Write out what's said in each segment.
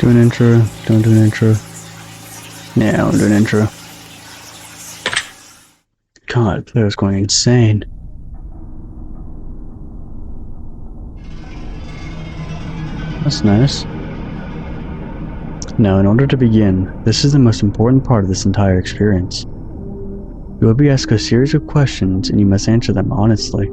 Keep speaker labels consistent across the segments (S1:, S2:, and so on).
S1: Do an intro. Don't do an intro. Yeah, I'll do an intro. God, the player's going insane. That's nice. Now, in order to begin, this is the most important part of this entire experience. You will be asked a series of questions and you must answer them honestly.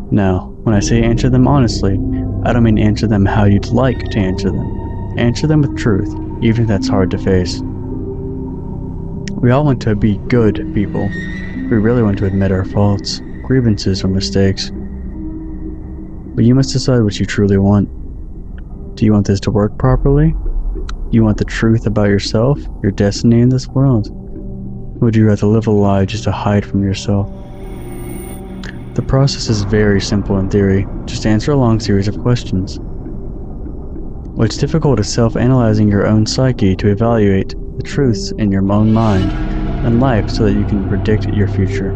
S1: Now, when I say answer them honestly, I don't mean answer them how you'd like to answer them. Answer them with truth, even if that's hard to face. We all want to be good people. We really want to admit our faults, grievances, or mistakes. But you must decide what you truly want. Do you want this to work properly? Do you want the truth about yourself, your destiny in this world? Or would you rather live a lie just to hide from yourself? The process is very simple in theory. Just answer a long series of questions. What's difficult is self-analyzing your own psyche to evaluate the truths in your own mind and life so that you can predict your future.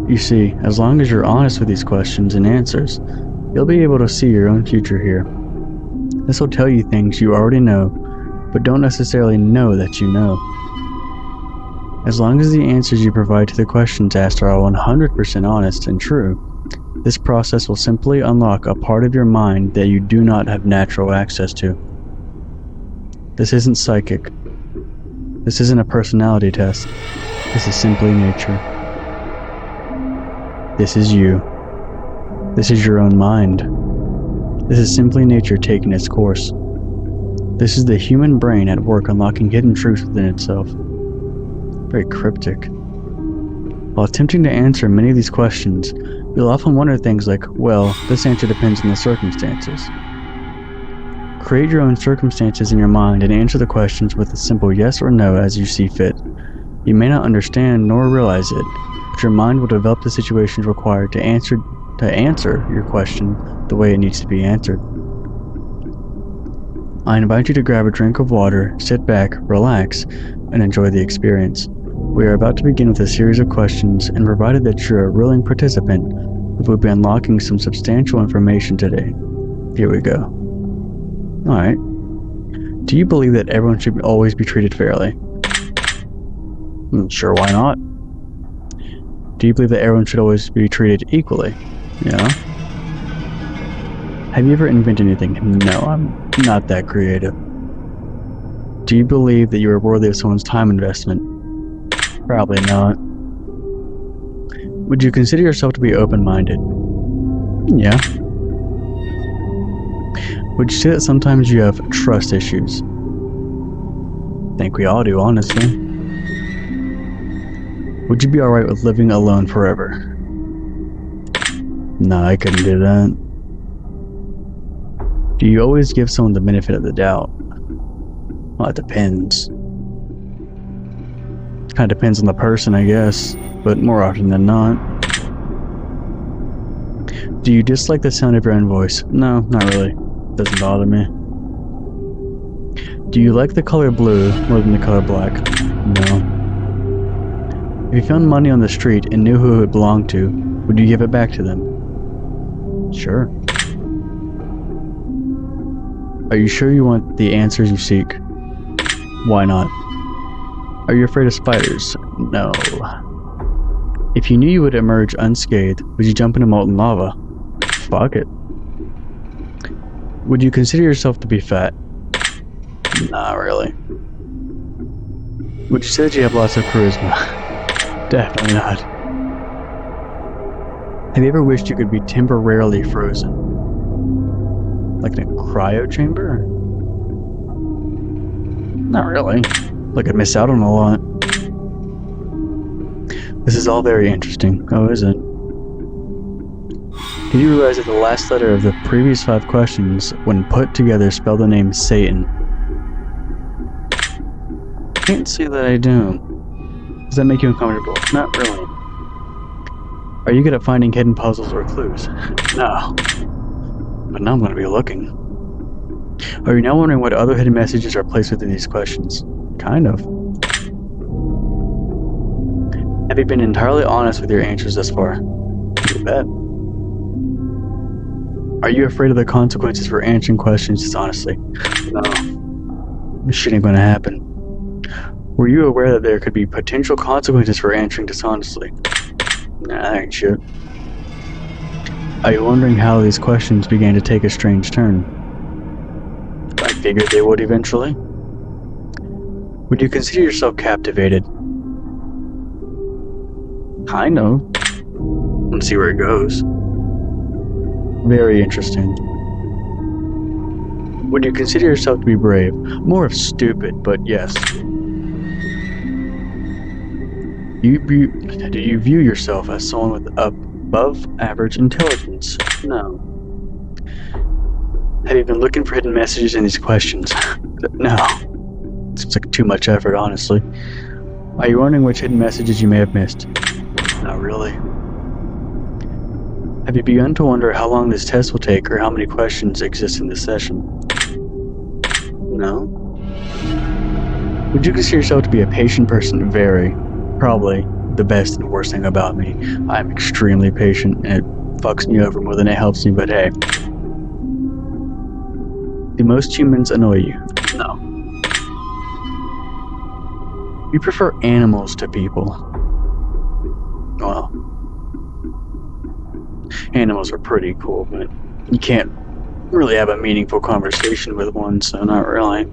S1: You see, as long as you're honest with these questions and answers, you'll be able to see your own future here. This will tell you things you already know, but don't necessarily know that you know. As long as the answers you provide to the questions asked are 100% honest and true, this process will simply unlock a part of your mind that you do not have natural access to. This isn't psychic. This isn't a personality test. This is simply nature. This is you. This is your own mind. This is simply nature taking its course. This is the human brain at work unlocking hidden truths within itself. Very cryptic. While attempting to answer many of these questions, you'll often wonder things like, well, this answer depends on the circumstances. Create your own circumstances in your mind and answer the questions with a simple yes or no as you see fit. You may not understand nor realize it, but your mind will develop the situations required to answer your question the way it needs to be answered. I invite you to grab a drink of water, sit back, relax, and enjoy the experience. We are about to begin with a series of questions, and provided that you're a willing participant, we will be unlocking some substantial information today. Here we go. Alright. Do you believe that everyone should always be treated fairly? Sure, why not? Do you believe that everyone should always be treated equally? Yeah. Have you ever invented anything? No, I'm not that creative. Do you believe that you are worthy of someone's time investment? Probably not. Would you consider yourself to be open-minded? Yeah. Would you say that sometimes you have trust issues? Think we all do, honestly. Would you be alright with living alone forever? No, I couldn't do that. Do you always give someone the benefit of the doubt? Well, it depends. Kind of depends on the person, I guess, but more often than not. Do you dislike the sound of your own voice? No, not really. Doesn't bother me. Do you like the color blue more than the color black? No. If you found money on the street and knew who it belonged to, would you give it back to them? Sure. Are you sure you want the answers you seek? Why not? Are you afraid of spiders? No. If you knew you would emerge unscathed, would you jump into molten lava? Fuck it. Would you consider yourself to be fat? Not really. Would you say that you have lots of charisma? Definitely not. Have you ever wished you could be temporarily frozen? Like in a cryo chamber? Not really. Like I miss out on a lot. This is all very interesting. Oh, is it? Did you realize that the last letter of the previous 5 questions, when put together, spell the name Satan? Can't say that I do. Does that make you uncomfortable? Not really. Are you good at finding hidden puzzles or clues? No. But now I'm going to be looking. Are you now wondering what other hidden messages are placed within these questions? Kind of. Have you been entirely honest with your answers thus far? You bet. Are you afraid of the consequences for answering questions dishonestly? No. This shit ain't gonna happen. Were you aware that there could be potential consequences for answering dishonestly? Nah, that ain't shit. Are you wondering how these questions began to take a strange turn? I figured they would eventually. Would you consider yourself captivated? Kind of. Let's see where it goes. Very interesting. Would you consider yourself to be brave? More of stupid, but yes. Do you view yourself as someone with above average intelligence? No. Have you been looking for hidden messages in these questions? No. Seems like too much effort, honestly. Are you wondering which hidden messages you may have missed? Not really. Have you begun to wonder how long this test will take or how many questions exist in this session? No. Would you consider yourself to be a patient person? Very. Probably the best and worst thing about me. I'm extremely patient and it fucks me over more than it helps me, but hey. Do most humans annoy you? No. You prefer animals to people? Well, animals are pretty cool, but you can't really have a meaningful conversation with one, so not really.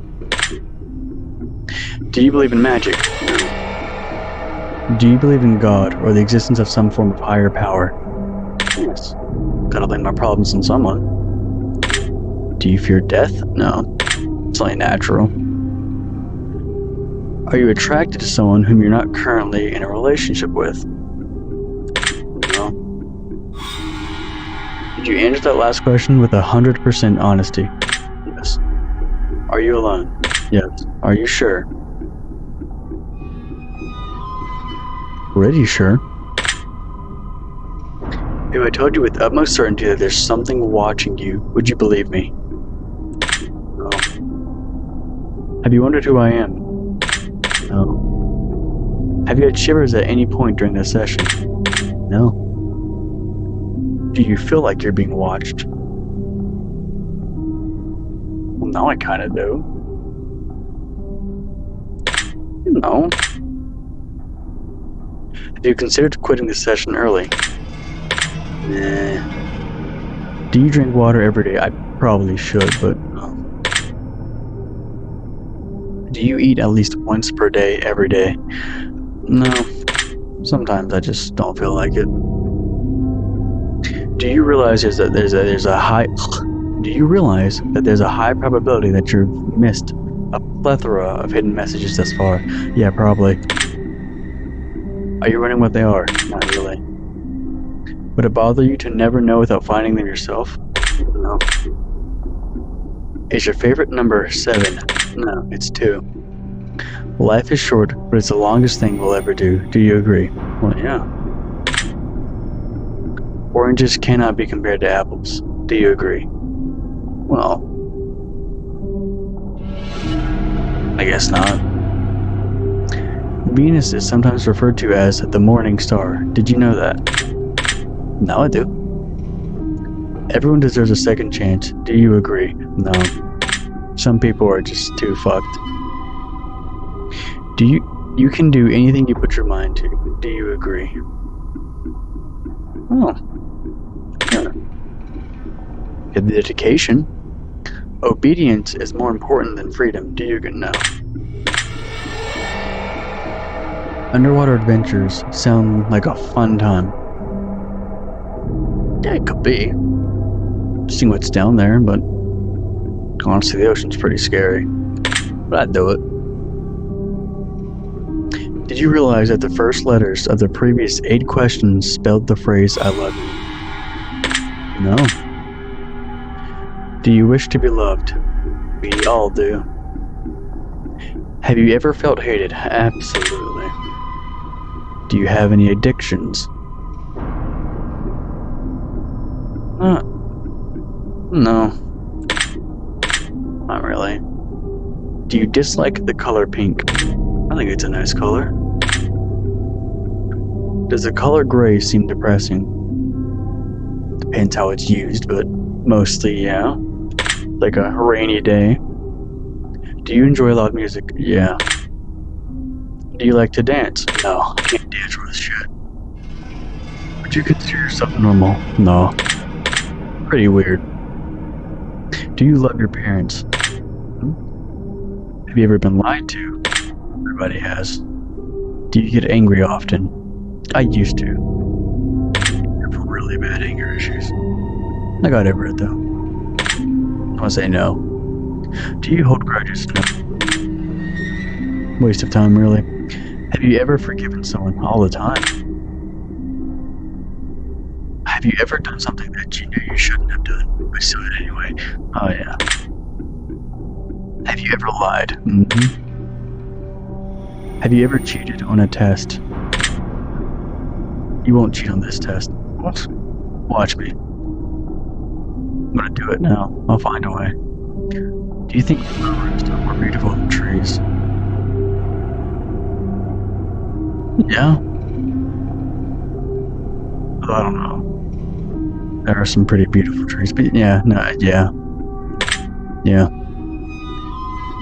S1: Do you believe in magic? No. Do you believe in God or the existence of some form of higher power? Yes. Gotta blame my problems on someone. Do you fear death? No. It's only natural. Are you attracted to someone whom you're not currently in a relationship with? No. Did you answer that last question with 100% honesty? Yes. Are you alone? Yes. Are you sure? Pretty sure. If I told you with utmost certainty that there's something watching you, would you believe me? No. Have you wondered who I am? No. Have you had shivers at any point during this session? No. Do you feel like you're being watched? Well, now I kinda do. No. Have you considered quitting this session early? Nah. Do you drink water every day? I probably should, but no. Do you eat at least once per day, every day? No. Sometimes I just don't feel like it. Do you realize that there's a high probability that you've missed a plethora of hidden messages thus far? Yeah, probably. Are you wondering what they are? Not really. Would it bother you to never know without finding them yourself? No. Is your favorite number 7? No, it's 2. Life is short, but it's the longest thing we'll ever do. Do you agree? Well, yeah. Oranges cannot be compared to apples. Do you agree? Well, I guess not. Venus is sometimes referred to as the morning star. Did you know that? No, I do. Everyone deserves a second chance. Do you agree? No. Some people are just too fucked. You can do anything you put your mind to. Do you agree? Oh. Yeah. Good dedication. Obedience is more important than freedom. Do you agree? No. Underwater adventures sound like a fun time. Yeah, it could be. Seeing what's down there, but honestly, the ocean's pretty scary. But I'd do it. Did you realize that the first letters of the previous 8 questions spelled the phrase "I love you"? No. Do you wish to be loved? We all do. Have you ever felt hated? Absolutely. Do you have any addictions? No. Not really. Do you dislike the color pink? I think it's a nice color. Does the color gray seem depressing? Depends how it's used, but mostly, yeah. Like a rainy day. Do you enjoy loud music? Yeah. Do you like to dance? No, I can't dance with shit. Would you consider yourself normal? No. Pretty weird. Do you love your parents? Have you ever been lied to? Everybody has. Do you get angry often? I used to. I have really bad anger issues. I got over it though. I'm gonna say no. Do you hold grudges? No. Waste of time, really. Have you ever forgiven someone? All the time. Have you ever done something that you knew you shouldn't have done, but still did anyway? Oh yeah. Have you ever lied? Mm-hmm. Have you ever cheated on a test? You won't cheat on this test. What? Watch me. I'm gonna do it now. I'll find a way. Do you think flowers are more beautiful than trees? Yeah. Well, I don't know. There are some pretty beautiful trees, but yeah.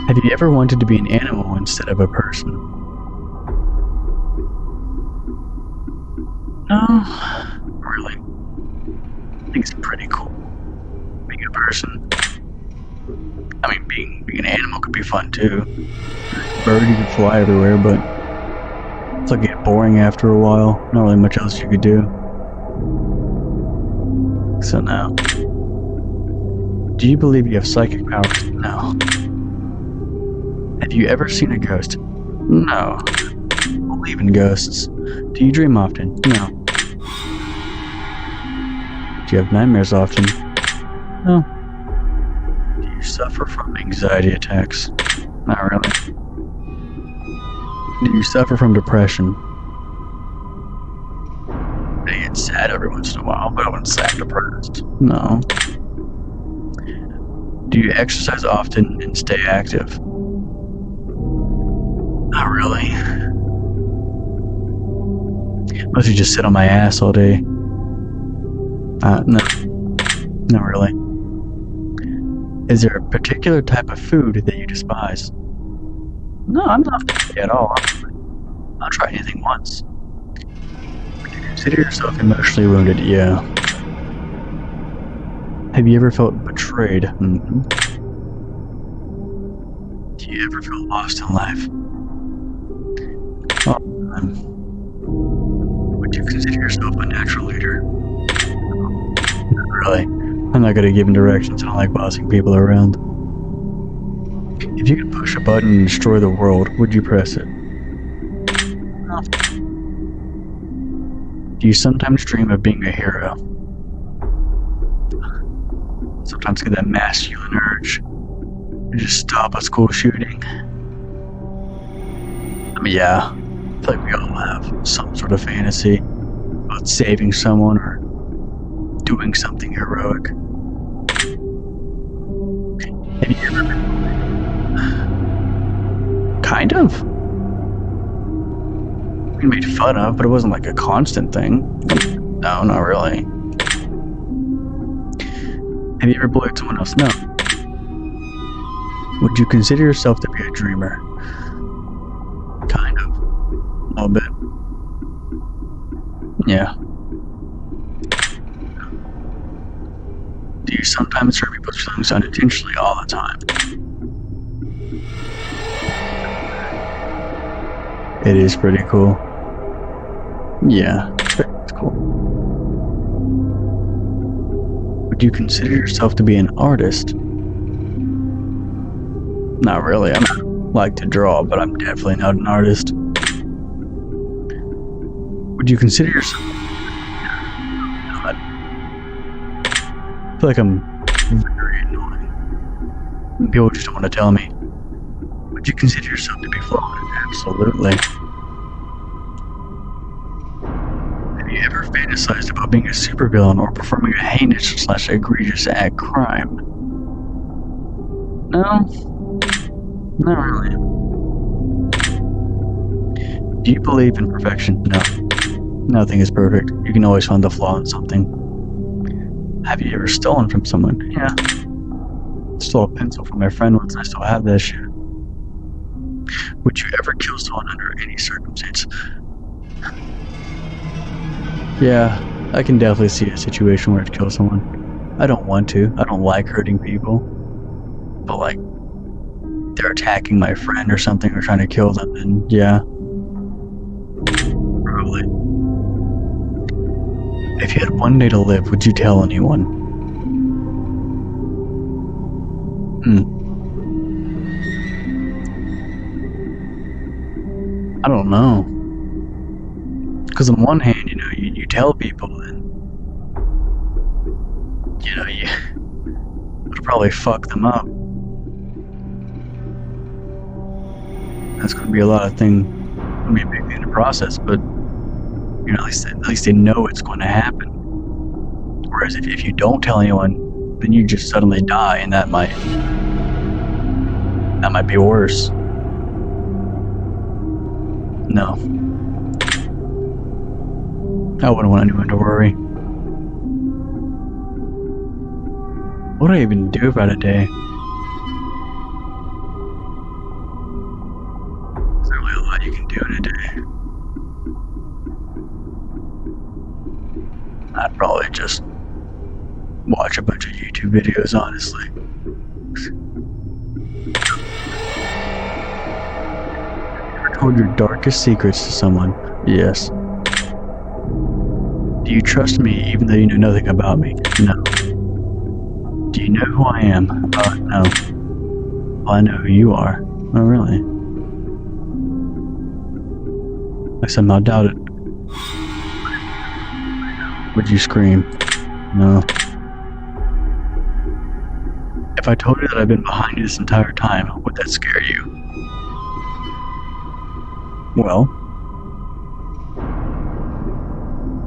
S1: Have you ever wanted to be an animal instead of a person? No, really. I think it's pretty cool. Being a person. I mean, being an animal could be fun too. Bird, you could fly everywhere, but it's like get boring after a while. Not really much else you could do. So no. Do you believe you have psychic powers? No. Have you ever seen a ghost? No. I believe in ghosts. Do you dream often? No. Do you have nightmares often? No. Do you suffer from anxiety attacks? Not really. Do you suffer from depression? I get sad every once in a while, but I wouldn't say I'm depressed. No. Do you exercise often and stay active? Not really. Mostly just sit on my ass all day. No. Not really. Is there a particular type of food that you despise? No, I'm not picky at all. I'll try anything once. Would you consider yourself emotionally wounded? Yeah. Have you ever felt betrayed? Mm-hmm. Do you ever feel lost in life? All the time. Would you consider yourself a natural leader? Not really. I'm not good at giving directions. I don't like bossing people around. If you could push a button and destroy the world, would you press it? No. Do you sometimes dream of being a hero? Sometimes get that masculine urge to just stop a school shooting. I mean, yeah, I feel like we all have some sort of fantasy about saving someone or doing something heroic. Have you ever been bullied? Kind of. We made fun of, but it wasn't like a constant thing. No, not really. Have you ever bullied someone else? No. Would you consider yourself to be a dreamer? Kind of. A little bit. Yeah. Do you sometimes hurt people's feelings unintentionally all the time? It is pretty cool. Yeah, it's cool. Would you consider yourself to be an artist? Not really. I like to draw, but I'm definitely not an artist. Would you consider yourself? I feel like I'm very annoying. People just don't want to tell me. Would you consider yourself to be flawed? Absolutely. Have you ever fantasized about being a supervillain or performing a heinous/egregious act crime? No, not really. Do you believe in perfection? No. Nothing is perfect. You can always find the flaw in something. Have you ever stolen from someone? Yeah. Stole a pencil from my friend once and I still have that shit. Would you ever kill someone under any circumstance? Yeah, I can definitely see a situation where I'd kill someone. I don't want to. I don't like hurting people. But like, they're attacking my friend or something or trying to kill them, then yeah. Probably. If you had one day to live, would you tell anyone? I don't know. Because on one hand, you tell people and, you would probably fuck them up. That's going to be a lot of thing. Going to be a big thing in the process, but at least they know it's going to happen. Whereas if you don't tell anyone, then you just suddenly die, and that might be worse. No. I wouldn't want anyone to worry. What do I even do about a day? There's not really a lot you can do in a day. I'd probably just watch a bunch of YouTube videos, honestly. Ever told your darkest secrets to someone? Yes. Do you trust me even though you know nothing about me? No. Do you know who I am? No. Well, I know who you are. Oh, really? I somehow doubt it. Would you scream? No. If I told you that I've been behind you this entire time, would that scare you? Well,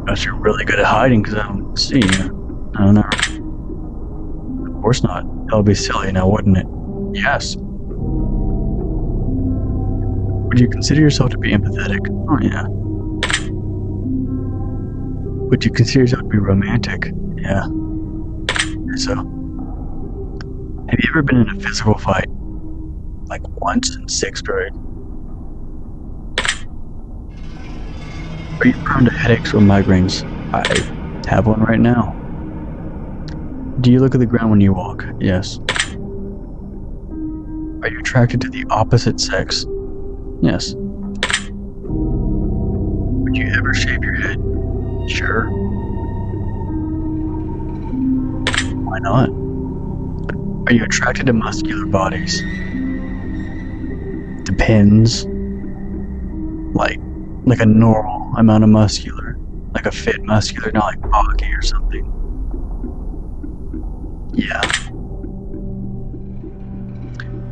S1: unless you're really good at hiding because I don't see you. I don't know. Of course not. That would be silly now, wouldn't it? Yes. Would you consider yourself to be empathetic? Oh, yeah. Would you consider yourself to be romantic? Yeah. So, have you ever been in a physical fight? Like once in 6th grade? Are you prone to headaches or migraines? I have one right now. Do you look at the ground when you walk? Yes. Are you attracted to the opposite sex? Yes. Would you ever shave your head? Sure. Why not? Are you attracted to muscular bodies? Depends. Like a normal amount of muscular. Like a fit muscular, not like Baki or something. Yeah.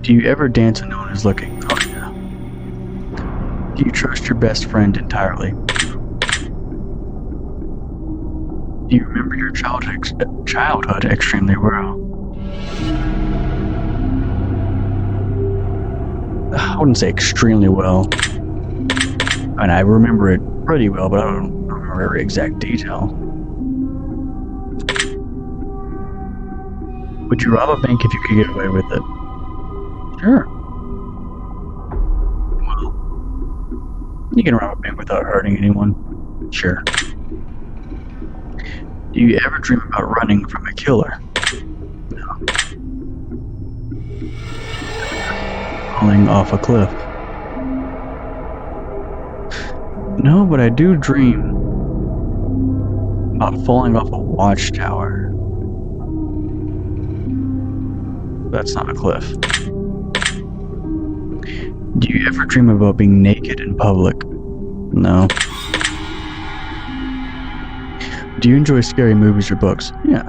S1: Do you ever dance when no one is looking? Oh yeah. Do you trust your best friend entirely? Do you remember your childhood extremely well? I wouldn't say extremely well. I mean, I remember it pretty well, but I don't remember every exact detail. Would you rob a bank if you could get away with it? Sure. Well, you can rob a bank without hurting anyone. Sure. Do you ever dream about running from a killer? No. Falling off a cliff? No, but I do dream about falling off a watchtower. That's not a cliff. Do you ever dream about being naked in public? No. Do you enjoy scary movies or books? Yeah.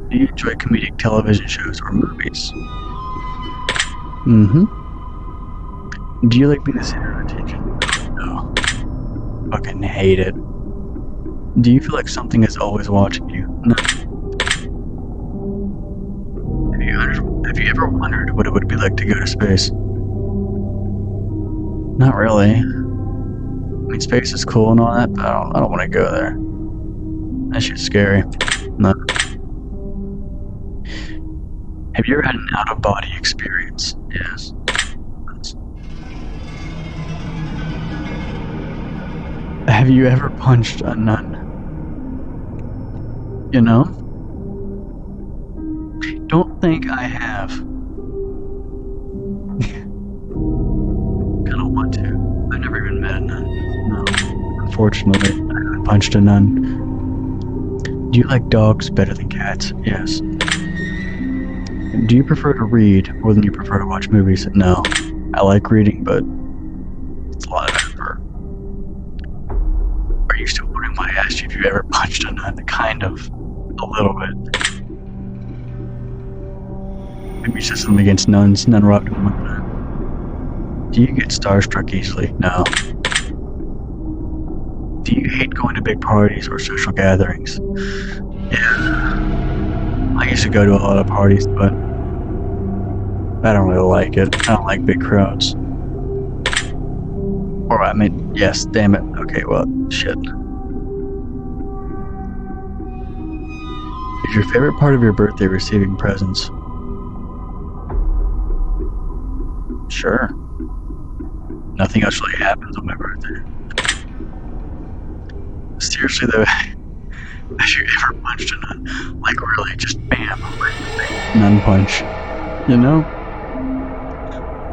S1: Do you enjoy comedic television shows or movies? Mm-hmm. Do you like being the center of attention? No. Fucking hate it. Do you feel like something is always watching you? No. Have you ever wondered what it would be like to go to space? Not really. I mean, space is cool and all that, but I don't want to go there. That shit's scary. No. Have you ever had an out-of-body experience? Yes. Have you ever punched a nun? You know? Don't think I have. Kinda want to. I've never even met a nun. No. Unfortunately, I haven't punched a nun. Do you like dogs better than cats? Yes. Do you prefer to read more than you prefer to watch movies? No. I like reading, but it's a lot of effort. Are you still wondering why I asked you if you ever punched a nun? Kind of. A little bit. Maybe it's just something against nuns. Nun rocked them like that. Do you get starstruck easily? No. Do you hate going to big parties or social gatherings? Yeah. I used to go to a lot of parties, but I don't really like it. I don't like big crowds. Or, I mean, yes, damn it. Okay, well, shit. Is your favorite part of your birthday receiving presents? Sure. Nothing else really happens on my birthday. Seriously though, have you ever punched a nun? Like really, just bam, nun punch. You know?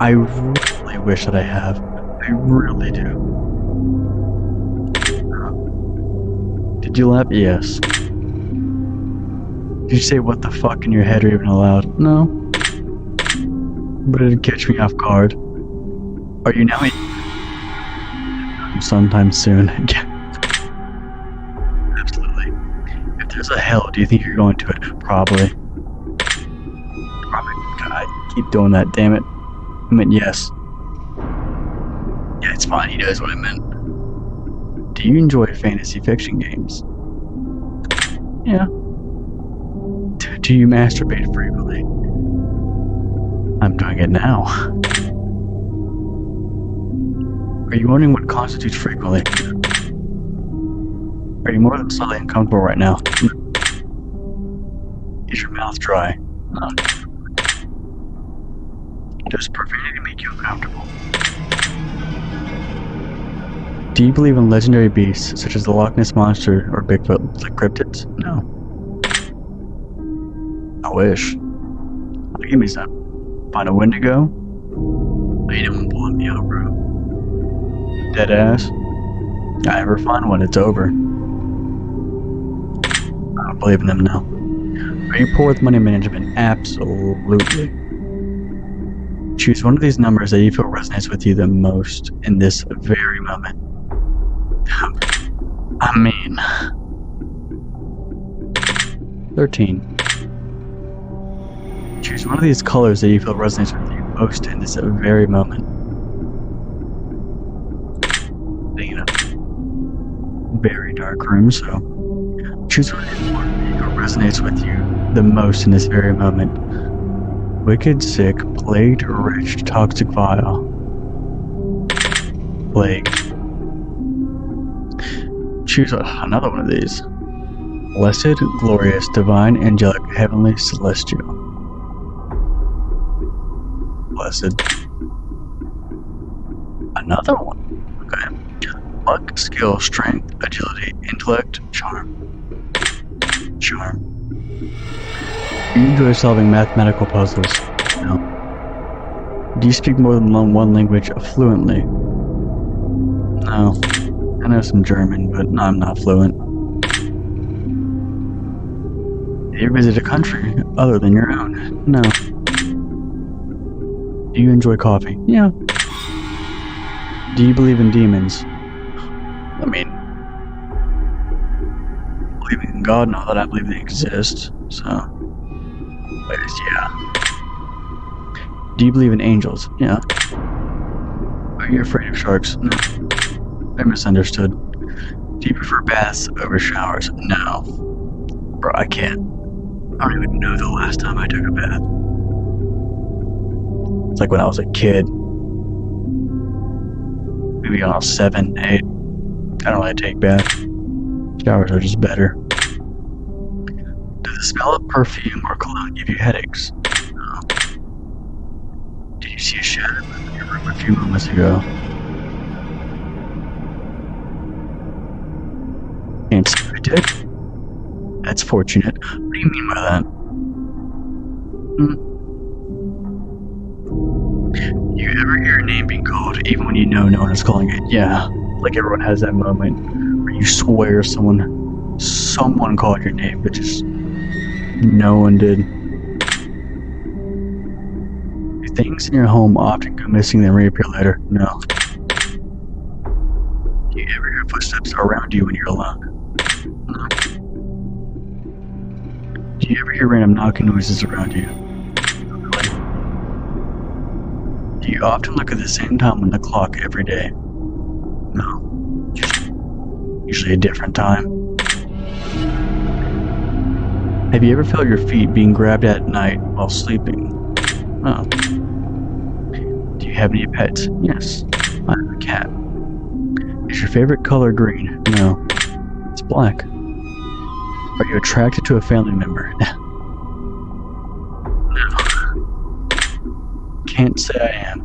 S1: I really wish that I have. I really do. Did you laugh? Yes. Did you say what the fuck in your head or even aloud? No. But it'd catch me off guard. Are you now sometime soon? Absolutely. If there's a hell, do you think you're going to it? Probably. Probably. God, I keep doing that, damn it. I meant yes. Yeah, it's fine, he knows what I meant. Do you enjoy fantasy fiction games? Yeah. Do you masturbate frequently? I'm doing it now. Are you wondering what constitutes frequently? Are you more than slightly uncomfortable right now? Is your mouth dry? No. Does profanity make you uncomfortable? Do you believe in legendary beasts such as the Loch Ness Monster or Bigfoot, like cryptids? No. I wish. Give me some. Find a Wendigo? You don't pull me out, bro. Dead ass? I ever find one, it's over. I don't believe in them now. Are you poor with money management? Absolutely. Choose one of these numbers that you feel resonates with you the most in this very moment. I mean... 13. Choose one of these colors that you feel resonates with you most in this very moment. Being in a very dark room, so choose one of these colors that you feel resonates with you the most in this very moment. Wicked, sick, plagued, rich, toxic, vile. Plagued. Choose another one of these. Blessed, glorious, divine, angelic, heavenly, celestial. Blessed. Another one. Okay. Luck, skill, strength, agility, intellect, charm. Charm. Do you enjoy solving mathematical puzzles? No. Do you speak more than one language fluently? No. I know some German, but I'm not fluent. Do you visit a country other than your own? No. Do you enjoy coffee? Yeah. Do you believe in demons? I mean, believing in God, not that I believe they exist, so... But yeah. Do you believe in angels? Yeah. Are you afraid of sharks? No. I misunderstood. Do you prefer baths over showers? No. Bro, I can't. I don't even know the last time I took a bath. It's like when I was a kid. Maybe when I was 7, 8. I don't really take baths. Showers are just better. the smell of perfume or cologne give you headaches? No. Did you see a shadow in your room a few moments ago? Can't say I did. That's fortunate. What do you mean by that? Do you ever hear your name being called, even when you know no one is calling it? Yeah, like everyone has that moment where you swear someone called your name, but just no one did. Do things in your home often go missing then reappear later? No. Do you ever hear footsteps around you when you're alone? No. Do you ever hear random knocking noises around you? Really? Do you often look at the same time on the clock every day? No. Just usually a different time. Have you ever felt your feet being grabbed at night while sleeping? No. Do you have any pets? Yes. I have a cat. Is your favorite color green? No. It's black. Are you attracted to a family member? No. Can't say I am.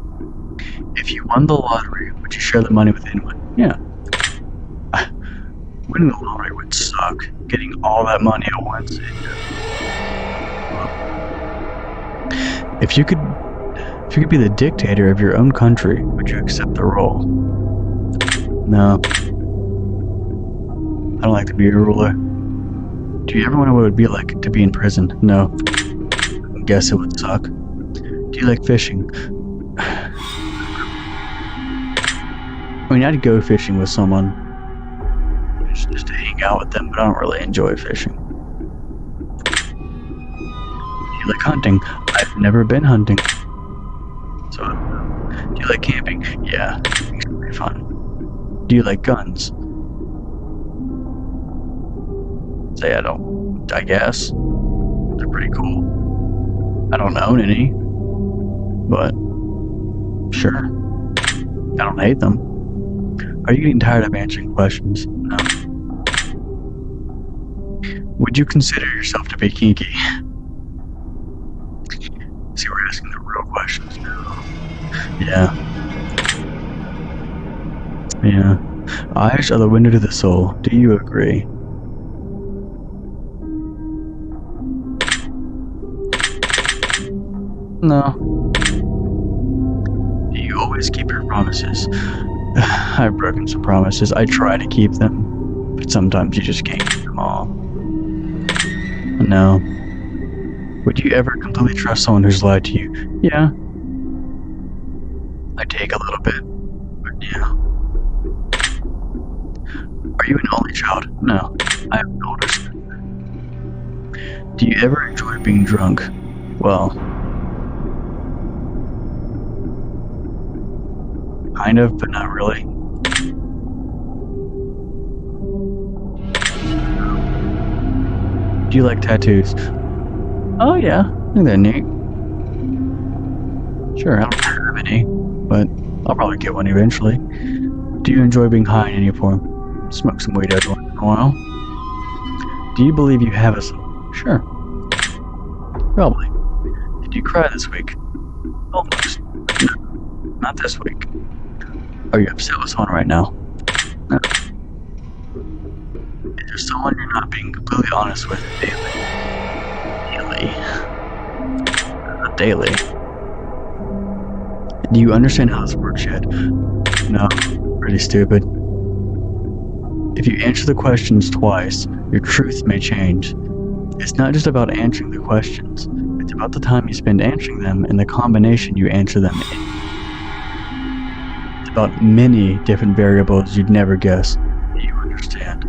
S1: If you won the lottery, would you share the money with anyone? Yeah. Winning the lottery would suck. Getting all that money at once. If you could be the dictator of your own country, would you accept the role? No. I don't like to be a ruler. Do you ever wonder what it would be like to be in prison? No. I guess it would suck. Do you like fishing? I mean, I'd go fishing with someone. Just to hang out with them, but I don't really enjoy fishing. Do you like hunting? I've never been hunting. So, do you like camping? Yeah, it's pretty fun. Do you like guns? Say I don't, I guess. They're pretty cool. I don't own any, but sure. I don't hate them. Are you getting tired of answering questions? No. Would you consider yourself to be kinky? See, we're asking the real questions now. Yeah. Yeah. Eyes are the window to the soul. Do you agree? No. Do you always keep your promises? I've broken some promises. I try to keep them, but sometimes you just can't keep them all. No. Would you ever completely trust someone who's lied to you? Yeah. I take a little bit, but yeah. Are you an only child? No. I am an older sister. Do you ever enjoy being drunk? Well, kind of, but not really. Do you like tattoos? Oh yeah, I think they're neat. Sure, I don't have any, but I'll probably get one eventually. Do you enjoy being high in any form? Smoke some weed every once in a while. Do you believe you have a soul? Sure. Probably. Did you cry this week? Almost. No, not this week. Are you upset with someone right now? No. Is there someone you're not being completely honest with daily? Not daily. Do you understand how this works yet? No. Pretty stupid. If you answer the questions twice, your truth may change. It's not just about answering the questions. It's about the time you spend answering them and the combination you answer them in. It's about many different variables you'd never guess. Do you understand?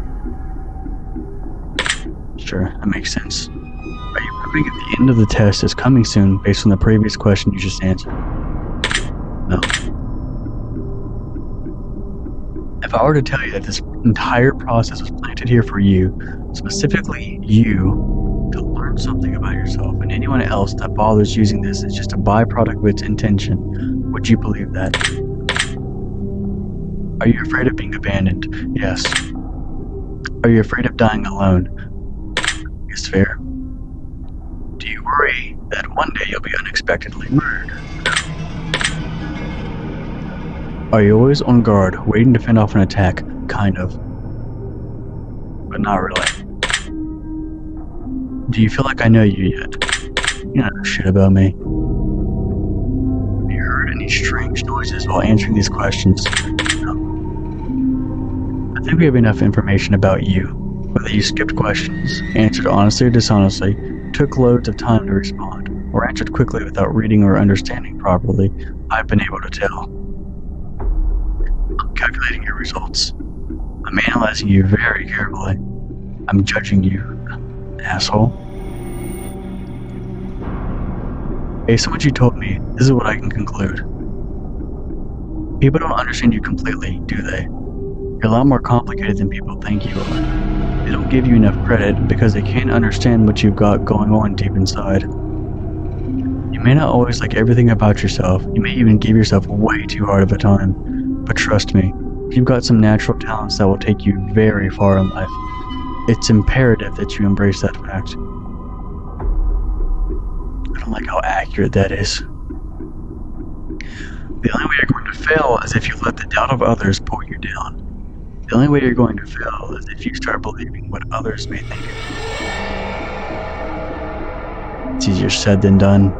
S1: Sure, that makes sense. Are you proving at the end of the test is coming soon based on the previous question you just answered? No. If I were to tell you that this entire process was planted here for you, specifically you, to learn something about yourself, and anyone else that bothers using this is just a byproduct of its intention, would you believe that? Are you afraid of being abandoned? Yes. Are you afraid of dying alone? It's fair. worry that one day you'll be unexpectedly murdered. Are you always on guard, waiting to fend off an attack? Kind of. But not really. Do you feel like I know you yet? You don't know shit about me. Have you heard any strange noises while answering these questions? No. I think we have enough information about you. Whether you skipped questions, answered honestly or dishonestly, took loads of time to respond, or answered quickly without reading or understanding properly, I've been able to tell. I'm calculating your results. I'm analyzing you very carefully. I'm judging you, asshole. Based on what you told me, this is what I can conclude. People don't understand you completely, do they? You're a lot more complicated than people think you are. They don't give you enough credit because they can't understand what you've got going on deep inside. You may not always like everything about yourself. You may even give yourself way too hard of a time. But trust me, you've got some natural talents that will take you very far in life. It's imperative that you embrace that fact. I don't like how accurate that is. The only way you're going to fail is if you let the doubt of others pull you down. The only way you're going to fail is if you start believing what others may think of you. It's easier said than done.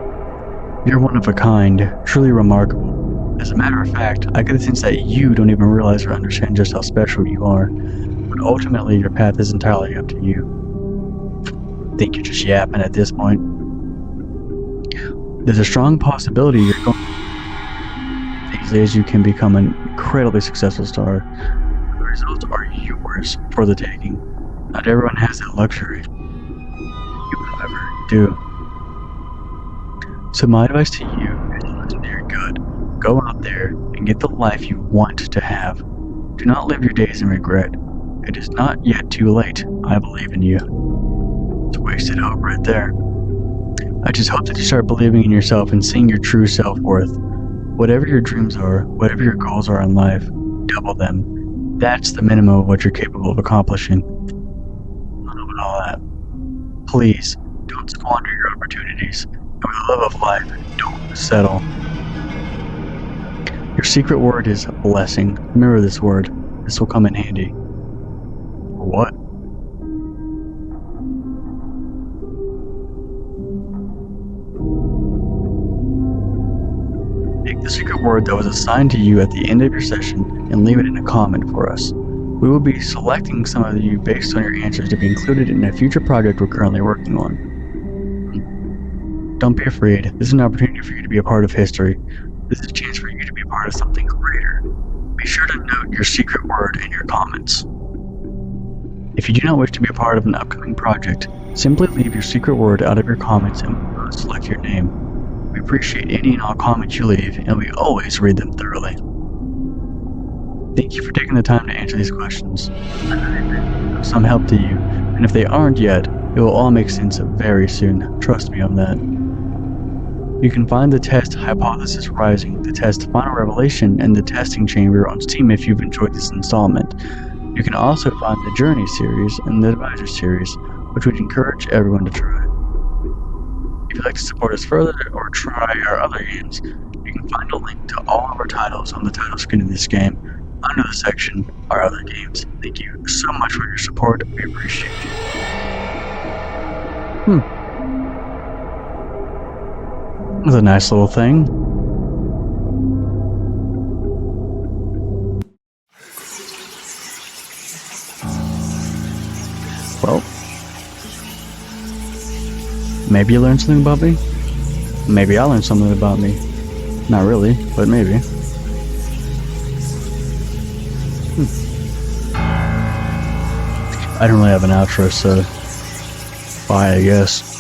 S1: You're one of a kind, truly remarkable. As a matter of fact, I get the sense that you don't even realize or understand just how special you are. But ultimately, your path is entirely up to you. I think you're just yapping at this point. There's a strong possibility you're going as easily as you can become an incredibly successful star. The results are yours for the taking. Not everyone has that luxury. You, however, do. So my advice to you is to listen to your gut. Go out there and get the life you want to have. Do not live your days in regret. It is not yet too late. I believe in you. It's wasted hope right there. I just hope that you start believing in yourself and seeing your true self-worth. Whatever your dreams are, whatever your goals are in life, double them. That's the minimum of what you're capable of accomplishing. Not about all that. Please, don't squander your opportunities. And with the love of life, don't settle. Your secret word is blessing. Remember this word. This will come in handy. For what? Take the secret word that was assigned to you at the end of your session and leave it in a comment for us. We will be selecting some of you based on your answers to be included in a future project we're currently working on. Don't be afraid. This is an opportunity for you to be a part of history. This is a chance for you to be a part of something greater. Be sure to note your secret word in your comments. If you do not wish to be a part of an upcoming project, simply leave your secret word out of your comments and we will select your name. We appreciate any and all comments you leave, and we always read them thoroughly. Thank you for taking the time to answer these questions. I hope they're of some help to you, and if they aren't yet, it will all make sense very soon. Trust me on that. You can find the test Hypothesis Rising, the test Final Revelation, and the testing chamber on Steam if you've enjoyed this installment. You can also find the Journey series and the Advisor series, which we'd encourage everyone to try. If you'd like to support us further or try our other games, you can find a link to all of our titles on the title screen of this game under the section Our Other Games. Thank you so much for your support. We appreciate you. That's a nice little thing. Well, maybe you learned something about me. Maybe I learned something about me. Not really, but maybe. I don't really have an outro, so bye, I guess.